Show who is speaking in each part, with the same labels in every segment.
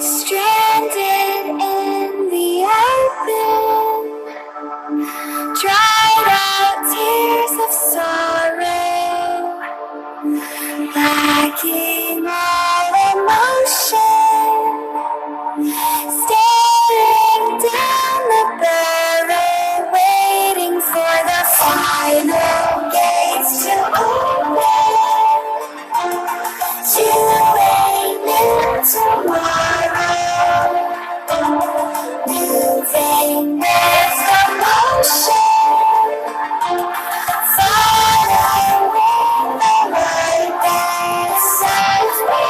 Speaker 1: Stranded in the open, dried out tears of sorrow, lacking all emotion, staring down the barrel, waiting for the final gates to open, to a new tomorrow, moving with the motion, following the light that sets me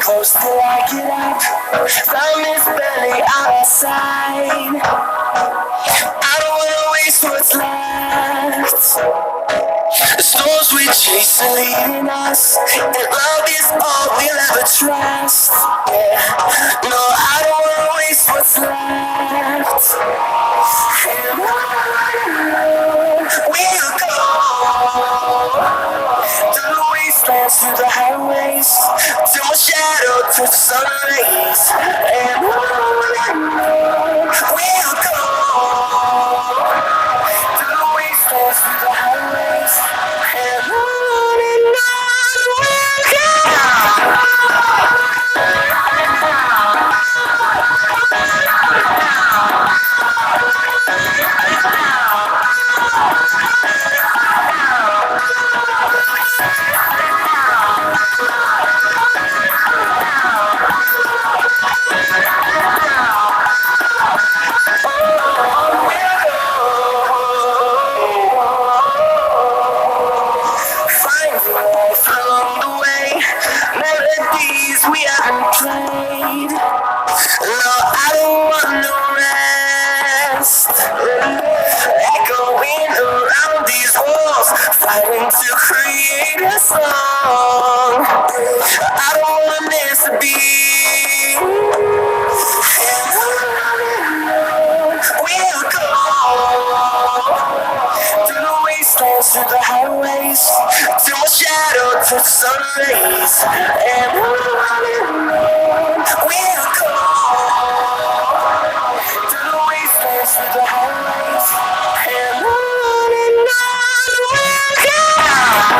Speaker 1: close till I get up. Time is barely outside. I don't wanna waste what's left. The storms we chase are leading us, and love is all we'll ever trust. Yeah. No, I don't wanna waste what's left. And on we'll go, through the wastelands, through the highways, till my shadow turns to sun rays. And on we'll go, through the wastelands, through the highways, and on we'll go. We haven't played. No, I don't want no rest. Echoing around these walls, fighting to create a song. I don't want this to be. And on we'll go. sun rays, and on we'll go through the wastelands, through the highways, and on we'll go.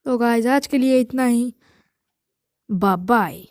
Speaker 2: तो guys आज के लिए इतना ही, bye bye.